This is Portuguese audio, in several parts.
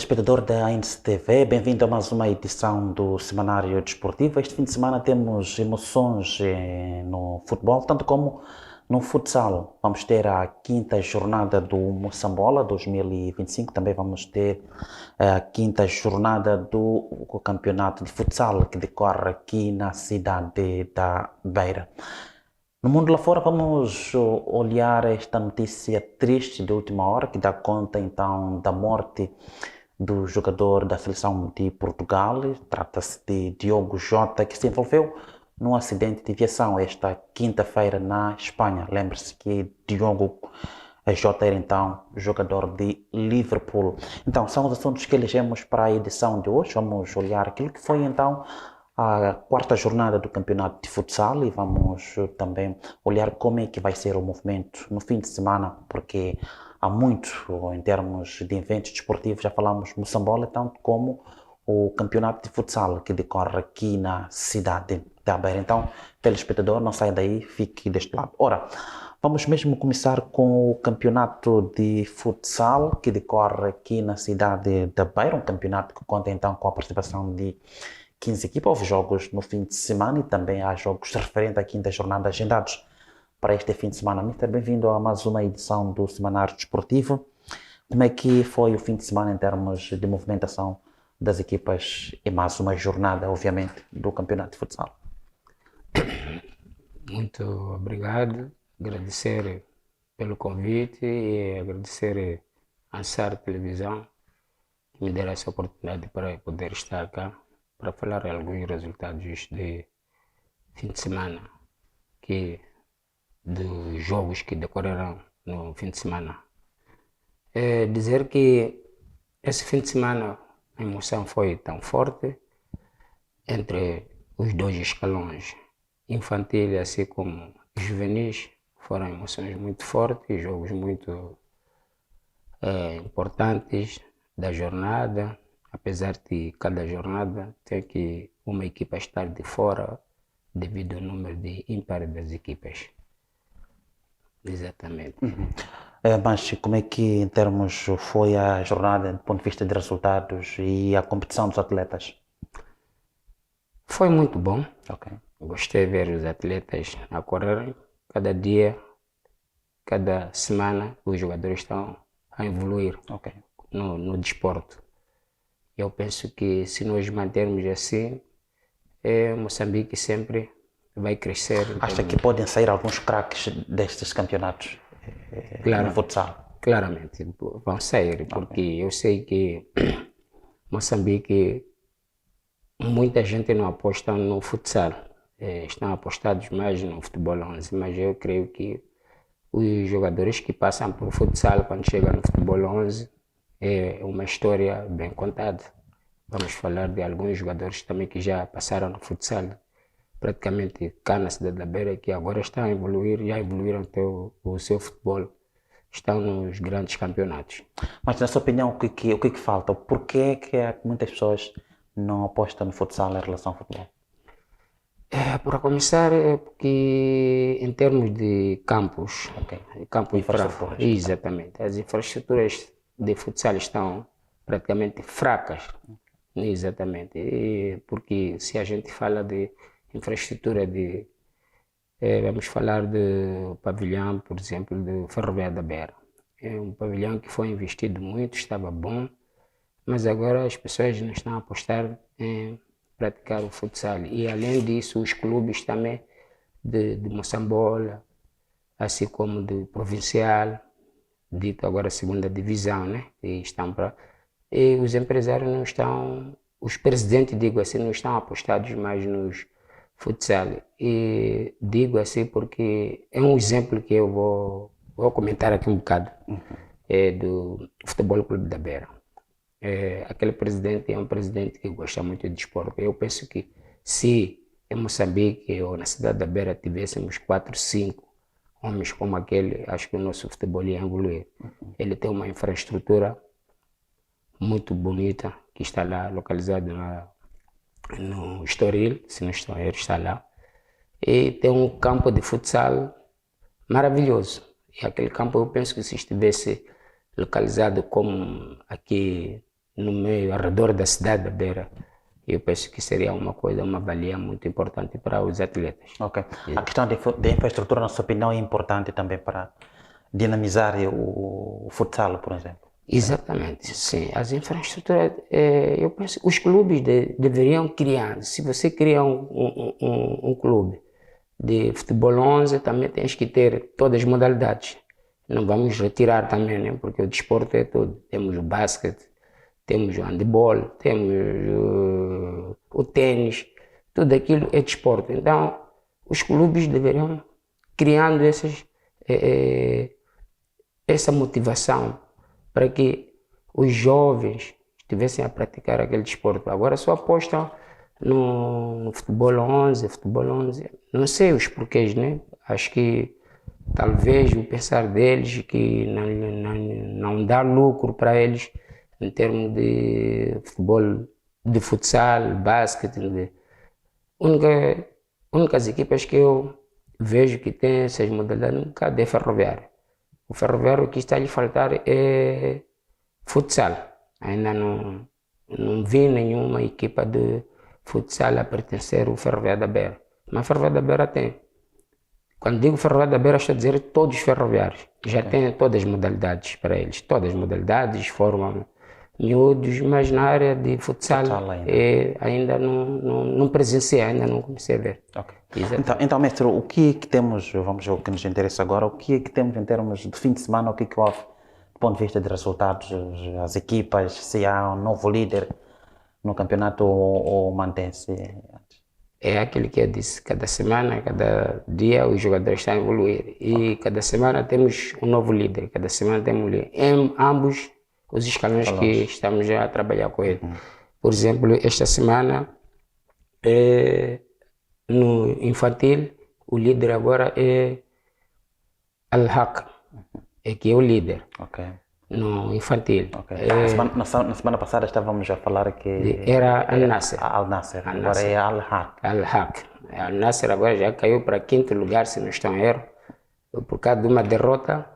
telespectador da ANC TV, bem-vindo a mais uma edição do Semanário Desportivo. Este fim de semana temos emoções no futebol, tanto como no futsal. Vamos ter a quinta jornada do Moçambola 2025, também vamos ter a quinta jornada do campeonato de futsal que decorre aqui na cidade da Beira. No mundo lá fora, vamos olhar esta notícia triste de última hora, que dá conta então da morte do jogador da seleção de Portugal. Trata-se de Diogo Jota, que se envolveu num acidente de aviação esta quinta-feira na Espanha. Lembre-se que Diogo Jota era então jogador de Liverpool. Então, são os assuntos que elegemos para a edição de hoje. Vamos olhar aquilo que foi então a quarta jornada do campeonato de futsal e vamos também olhar como é que vai ser o movimento no fim de semana, porque há muito em termos de eventos desportivos. Já falamos Moçambola, tanto como o campeonato de futsal que decorre aqui na cidade da Beira. Então, telespectador, não saia daí, fique deste lado. Ora, vamos mesmo começar com o campeonato de futsal que decorre aqui na cidade da Beira, um campeonato que conta então com a participação de 15 equipas. Houve jogos no fim de semana e também há jogos referentes à quinta jornada agendados para este fim de semana. Mister, bem-vindo a mais uma edição do Semanário Desportivo. Como é que foi o fim de semana em termos de movimentação das equipas e mais uma jornada, obviamente, do campeonato de futsal? Muito obrigado, agradecer pelo convite e agradecer à SAR Televisão que me deu essa oportunidade para poder estar cá para falar alguns resultados de fim de semana, dos jogos que decorreram no fim de semana. Dizer que esse fim de semana a emoção foi tão forte entre os dois escalões, infantil assim como juvenis. Foram emoções muito fortes, jogos muito importantes da jornada. Apesar de cada jornada ter que uma equipa estar de fora devido ao número de ímpar das equipas. Exatamente. Mas como é que em termos foi a jornada do ponto de vista de resultados e a competição dos atletas? Foi muito bom. Ok. Gostei de ver os atletas a correr. Cada dia, cada semana, os jogadores estão a evoluir no desporto. Eu penso que se nós mantermos assim, Moçambique sempre vai crescer. Acha que podem sair alguns craques destes campeonatos no futsal? Claramente, vão sair, porque eu sei que Moçambique, muita gente não aposta no futsal, estão apostados mais no futebol 11, mas eu creio que os jogadores que passam por futsal, quando chegam no futebol 11, é uma história bem contada. Vamos falar de alguns jogadores também que já passaram no futsal, praticamente cá na cidade da Beira, que agora estão a evoluir, já evoluíram até o seu futebol, estão nos grandes campeonatos. Mas na sua opinião, o que falta? Por que muitas pessoas não apostam no futsal em relação ao futebol? Para começar, é porque em termos de campos, Infraestruturas. Exatamente, as infraestruturas de futsal estão praticamente fracas. Exatamente, porque se a gente fala de infraestrutura vamos falar do pavilhão, por exemplo, do Ferroviário da Beira. É um pavilhão que foi investido muito, estava bom, mas agora as pessoas não estão a apostar em praticar o futsal. E além disso, os clubes também de Moçambola, assim como do Provincial, dito agora segunda divisão, né? E os empresários não estão, os presidentes, digo assim, não estão apostados mais nos futsal. E digo assim porque é um exemplo que eu vou comentar aqui um bocado, do Futebol Clube da Beira. Aquele presidente é um presidente que gosta muito de desporto. Eu penso que se em Moçambique ou na cidade da Beira tivéssemos 4, 5 homens como aquele, acho que o nosso futebol ia evoluir. Ele tem uma infraestrutura muito bonita, que está lá localizado no Estoril, se não estou a erro, está lá. E tem um campo de futsal maravilhoso. E aquele campo eu penso que se estivesse localizado como aqui no meio, ao redor da cidade da Beira. Eu penso que seria uma valia muito importante para os atletas. Ok. A questão de infraestrutura, na sua opinião, é importante também para dinamizar o futsal, por exemplo. Exatamente, sim. As infraestruturas, eu penso, os clubes deveriam criar. Se você cria um clube de futebol 11, também tens que ter todas as modalidades. Não vamos retirar também, né? Porque o desporto é tudo. Temos o basquete, temos o handebol, temos o tênis, tudo aquilo é desporto. Então, os clubes deveriam criando essa motivação para que os jovens estivessem a praticar aquele desporto. Agora só apostam no futebol 11, não sei os porquês, né? Acho que talvez o pensar deles que não dá lucro para eles em termos de futebol, de futsal, basquete. Únicas equipas que eu vejo que têm essas modalidades no caso é Ferroviário. O Ferroviário, o que está a lhe faltar é futsal. Ainda não vi nenhuma equipa de futsal a pertencer ao Ferroviário da Beira. Mas o Ferroviário da Beira tem. Quando digo Ferroviário da Beira, estou a dizer todos os ferroviários. Já têm todas as modalidades para eles. Todas as modalidades formam miúdos, mas na área de futsal ainda não presenciei, ainda não comecei a ver. Okay. Então, mestre, o que é que temos, vamos ao que nos interessa agora, o que é que temos em termos de fim de semana, o que é que houve do ponto de vista de resultados, as equipas, se há um novo líder no campeonato ou mantém-se? É aquilo que eu disse, cada semana, cada dia os jogadores estão a evoluir e cada semana temos um novo líder, cada semana temos um líder, em ambos os escalões que estamos já a trabalhar com ele. Por exemplo, esta semana, no infantil, o líder agora é Al-Haq, que é o líder. Okay. No infantil. Okay. Na semana passada estávamos a falar que era Al-Nasser. Al-Nasser, agora é Al-Haq. Al-Haq. Al-Nasser agora já caiu para 5º lugar, se não estou em erro. Por causa de uma derrota,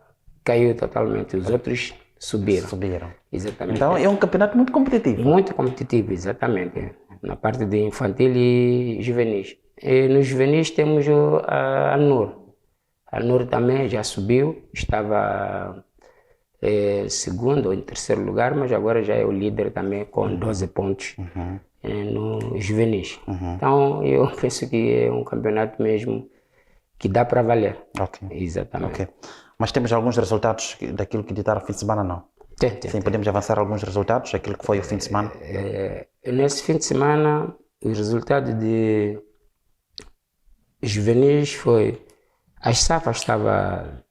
caiu totalmente. Os outros subiram. Exatamente. Então é um campeonato muito competitivo. Muito competitivo, exatamente. Na parte de infantil e juvenis. E nos juvenis temos a Nur. A Nur também já subiu, estava segundo ou em 3º lugar, mas agora já é o líder também com 12 pontos no juvenis. Então eu penso que é um campeonato mesmo que dá para valer. Okay. Exatamente. Okay. Mas temos alguns resultados daquilo que ditaram o fim de semana, não? Sim, podemos avançar alguns resultados daquilo que foi o fim de semana? Nesse fim de semana, os resultados de juvenis foi... A Safa estava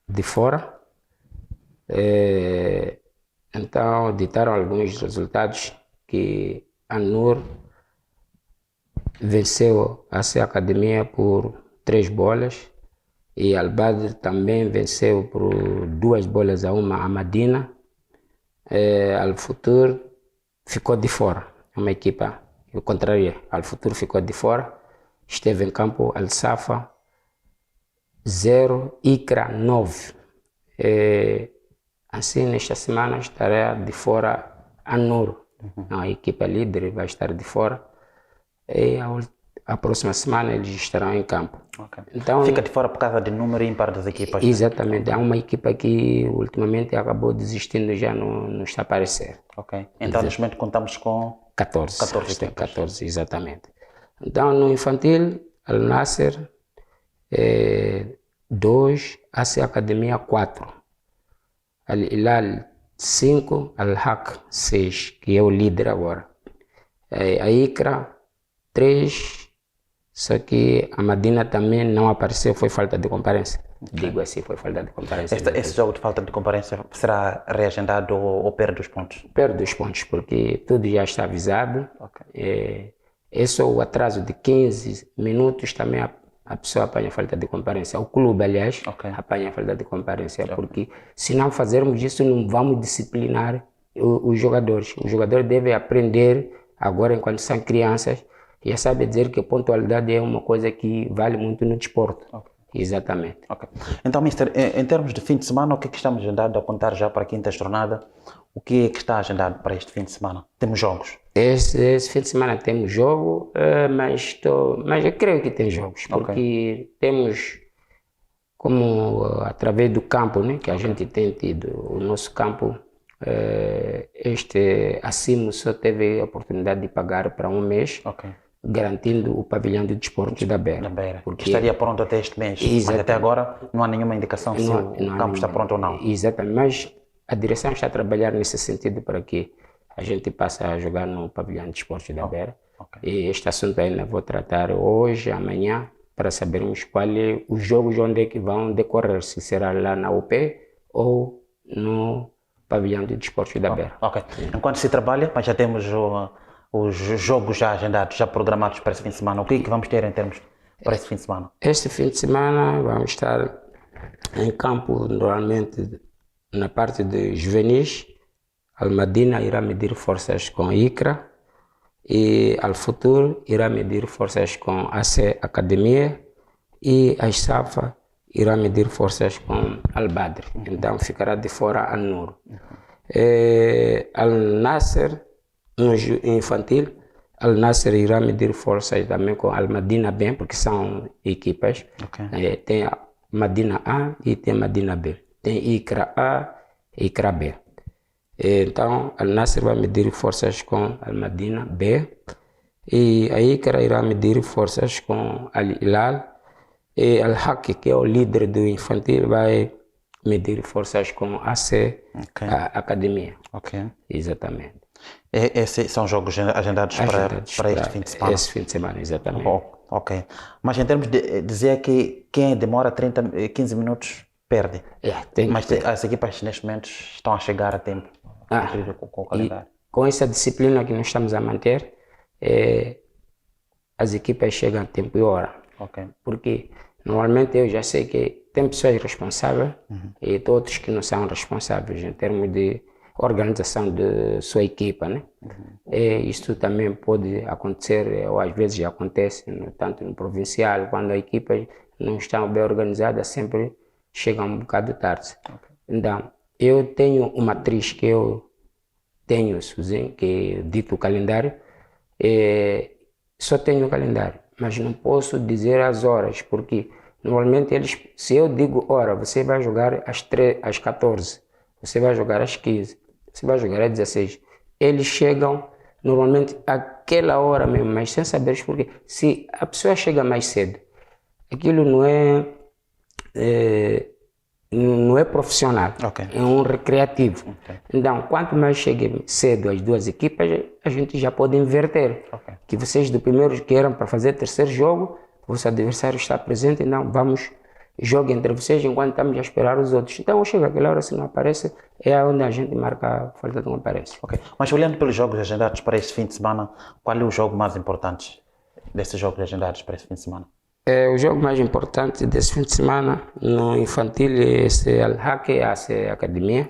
de fora, então ditaram alguns resultados que a Nur venceu a C Academia por 3 bolas e Al-Badr também venceu por 2 bolas a 1 a Madina. Al-Futur ficou de fora, é uma equipa, eu contrariei, Al-Futur ficou de fora, esteve em campo Al-Safa 0, Icra 9. Assim, nesta semana estará de fora a Nur, a equipa líder vai estar de fora. E a próxima semana eles estarão em campo. Okay. Então, fica de fora por causa do número ímpar das equipas. Exatamente, há uma equipa que ultimamente acabou desistindo, já não está a aparecer. Okay. Então, neste momento contamos com 14, exatamente. Então, no infantil, Al-Nasser 2, AC Academia 4, Al-Hilal 5, Al-Haq 6, que é o líder agora. A Icra 3, só que a Madina também não apareceu, foi falta de comparência. Digo assim, foi falta de comparência. Esse jogo de falta de comparência será reagendado ou perde os pontos? Perde os pontos, porque tudo já está avisado. Okay. É só o atraso de 15 minutos também a pessoa apanha falta de comparência. O clube, aliás, apanha falta de comparência, porque se não fazermos isso, não vamos disciplinar os jogadores. Os jogadores devem aprender agora, enquanto são crianças, já sabe dizer que a pontualidade é uma coisa que vale muito no desporto. Exatamente. Então, mister, em termos de fim de semana, o que é que estamos andando a apontar já para a 5ª jornada? O que é que está agendado para este fim de semana? Temos jogos? Esse fim de semana temos jogo, mas eu creio que tem jogos, porque temos como através do campo, né, que a gente tem tido, o nosso campo, este acima só teve a oportunidade de pagar para um mês, garantindo o pavilhão de desportos da Beira. Porque estaria pronto até este mês, mas até agora não há nenhuma indicação se o campo está pronto ou não. Exatamente, mas a direção está a trabalhar nesse sentido para que a gente passe a jogar no pavilhão de desportos da Beira. E este assunto ainda vou tratar hoje, amanhã, para sabermos qual é os jogos onde é que vão decorrer, se será lá na UP ou no pavilhão de desportos da Beira. Enquanto se trabalha, mas já temos os jogos já agendados, já programados para esse fim de semana. O que é que vamos ter em termos para esse fim de semana? Este fim de semana vamos estar em campo, normalmente na parte de juvenis. Almadina irá medir forças com Icra e Al-Futur irá medir forças com AC Academia e a Safa irá medir forças com Al-Badr. Então ficará de fora Al-Nur. Al-Nasser, no infantil, Al-Nasser irá medir forças também com Al-Madina B, porque são equipas. Tem a Madina A e tem a Madina B. Tem Icra A e Icra B. Então, Al-Nasser vai medir forças com Al-Madina B e a Icra irá medir forças com Al-Hilal e Al-Haq, que é o líder do infantil, vai medir forças com AC a Academia. Exatamente. Esses são jogos agendados para este fim de semana? Esse fim de semana, exatamente. Mas em termos de dizer que quem demora 15 minutos perde. Mas as equipas neste momento estão a chegar a tempo. Com o calendário. Com essa disciplina que nós estamos a manter, as equipas chegam a tempo e hora. Porque normalmente eu já sei que tem pessoas responsáveis e outros que não são responsáveis em termos de organização de sua equipa, né? Isto também pode acontecer, ou às vezes já acontece, tanto no provincial, quando a equipa não está bem organizada, sempre chega um bocado tarde. Então, eu tenho uma matriz que eu tenho, que é dito o calendário, só tenho o calendário, mas não posso dizer as horas, porque normalmente se eu digo hora, você vai jogar às 14, você vai jogar às 15, você vai jogar às 16. Eles chegam normalmente àquela hora mesmo, mas sem saber porquê. Se a pessoa chega mais cedo, aquilo não é profissional, é um recreativo. Então, quanto mais cheguem cedo as duas equipas, a gente já pode inverter. Que vocês do primeiro que eram para fazer terceiro jogo, o vosso adversário está presente, então vamos, joguem entre vocês enquanto estamos a esperar os outros. Então, chega aquela hora, se não aparece, é onde a gente marca a falta de não aparece. Mas olhando pelos jogos agendados para este fim de semana, qual é o jogo mais importante desses jogos agendados para este fim de semana? O jogo mais importante desse fim de semana no infantil é esse Al-Haq, a Academia.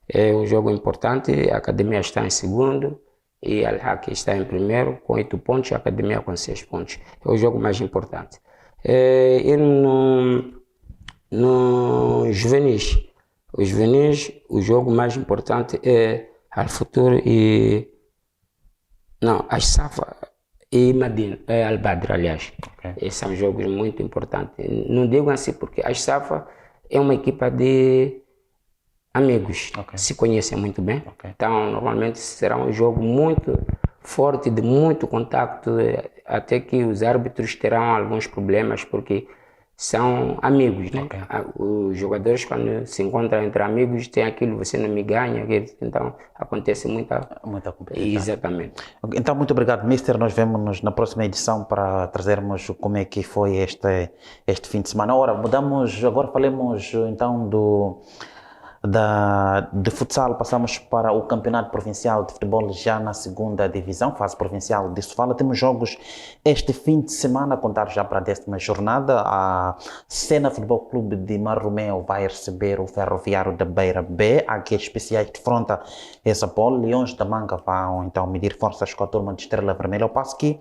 É um jogo importante, a Academia está em segundo e Al-Haq está em primeiro com 8 pontos, a Academia com 6 pontos. É o jogo mais importante. E no juvenis, o jogo mais importante é Al-Futur e a Safa e Madina, Al-Badr, aliás. Esses são jogos muito importantes. Não digo assim porque a Safa é uma equipa de amigos, se conhecem muito bem. Então, normalmente será um jogo muito forte, de muito contato, até que os árbitros terão alguns problemas, porque são amigos, né? Os jogadores, quando se encontram entre amigos, tem aquilo, você não me ganha, então acontece muita competição. Exatamente. Então, muito obrigado, Mister. Nós vemos-nos na próxima edição para trazermos como é que foi este fim de semana. Agora falemos então de futsal, passamos para o Campeonato Provincial de Futebol já na segunda divisão, fase provincial de Sofala. Temos jogos este fim de semana, a contar já para a 10ª jornada. A Sena Futebol Clube de Marromeu vai receber o Ferroviário da Beira B. Aqui especiais de fronta essa bola. Leões da Manga vão então medir forças com a turma de Estrela Vermelha. Ao passo que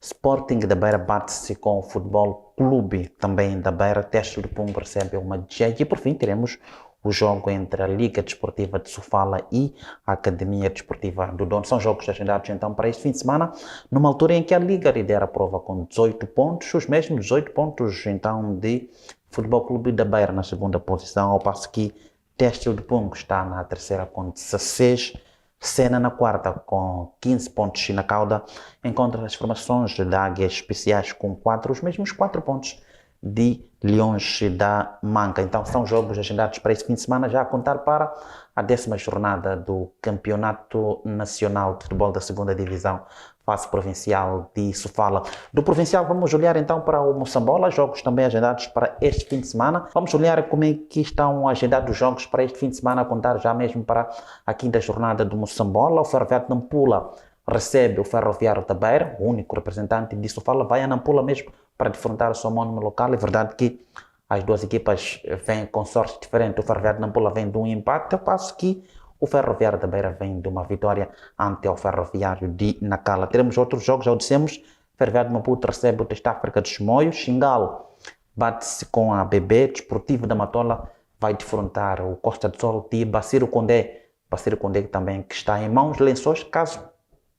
Sporting da Beira bate-se com o Futebol Clube também da Beira. Teste de Pumbo recebe uma J. E por fim teremos o jogo entre a Liga Desportiva de Sofala e a Academia Desportiva do Dono. São jogos agendados então para este fim de semana, numa altura em que a Liga lidera a prova com 18 pontos, os mesmos 18 pontos então de Futebol Clube da Beira na segunda posição, ao passo que Têxtil de Pungo está na terceira com 16, Sena na quarta com 15 pontos e na cauda encontra as formações da Águias Especiais com 4, os mesmos 4 pontos de Leões da Manca. Então são jogos agendados para este fim de semana, já a contar para a 10ª jornada do Campeonato Nacional de Futebol da 2ª Divisão, fase provincial de Sofala. Do provincial vamos olhar então para o Moçambola, jogos também agendados para este fim de semana. Vamos olhar como é que estão agendados os jogos para este fim de semana, a contar já mesmo para a 5ª jornada do Moçambola. O Ferroviário de Nampula recebe o Ferroviário da Beira, o único representante de Sofala, vai a Nampula mesmo para defrontar o seu homónimo local. É verdade que as duas equipas vêm com sorte diferente. O Ferroviário de Nampula vem de um empate, ao passo que o Ferroviário da Beira vem de uma vitória ante o Ferroviário de Nacala. Teremos outros jogos, já o dissemos. Ferroviário de Maputo recebe o Teste África de Chimoio. Xingal bate-se com a BB. Desportivo da Matola vai defrontar o Costa do Sol de Baciro Condé. Baciro Condé também que está em mãos de Lençóis. Caso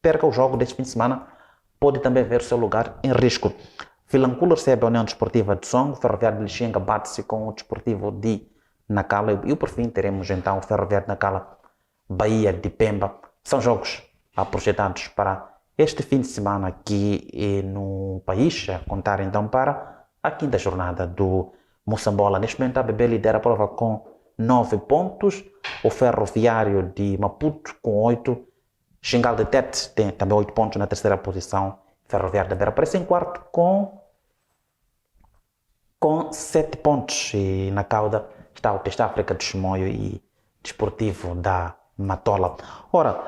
perca o jogo deste fim de semana, pode também ver o seu lugar em risco. Vilanculo recebe a União Desportiva de Songo, o Ferroviário de Lixinga bate-se com o Desportivo de Nacala e por fim teremos então o Ferroviário de Nacala, Bahia de Pemba. São jogos projetados para este fim de semana aqui no país, a contar então para a 5ª jornada do Moçambola. Neste momento a BB lidera a prova com 9 pontos, o Ferroviário de Maputo com 8, Xingal de Tete tem também 8 pontos na terceira posição, Ferroviário da Beira aparece em quarto com 7 pontos e na cauda está o Teste África de Chimoio e Desportivo da Matola. Ora,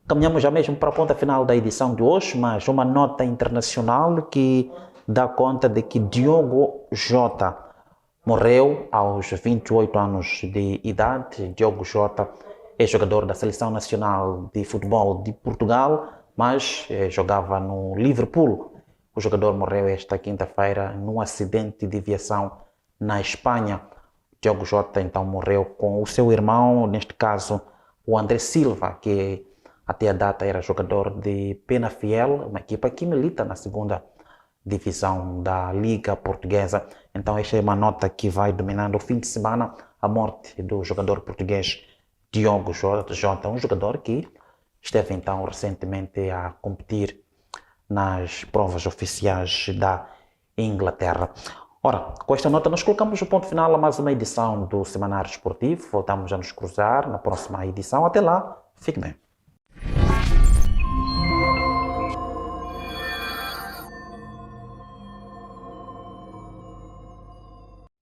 caminhamos já mesmo para a ponta final da edição de hoje, mas uma nota internacional que dá conta de que Diogo Jota morreu aos 28 anos de idade. Diogo Jota é jogador da Seleção Nacional de Futebol de Portugal, mas jogava no Liverpool. O jogador morreu esta quinta-feira num acidente de viação na Espanha. Diogo Jota então morreu com o seu irmão, neste caso o André Silva, que até a data era jogador de Penafiel, uma equipa que milita na 2ª divisão da Liga Portuguesa. Então esta é uma nota que vai dominando o fim de semana, a morte do jogador português Diogo Jota, um jogador que esteve então recentemente a competir nas provas oficiais da Inglaterra. Ora, com esta nota nós colocamos o ponto final a mais uma edição do Semanário Desportivo. Voltamos a nos cruzar na próxima edição. Até lá, fique bem.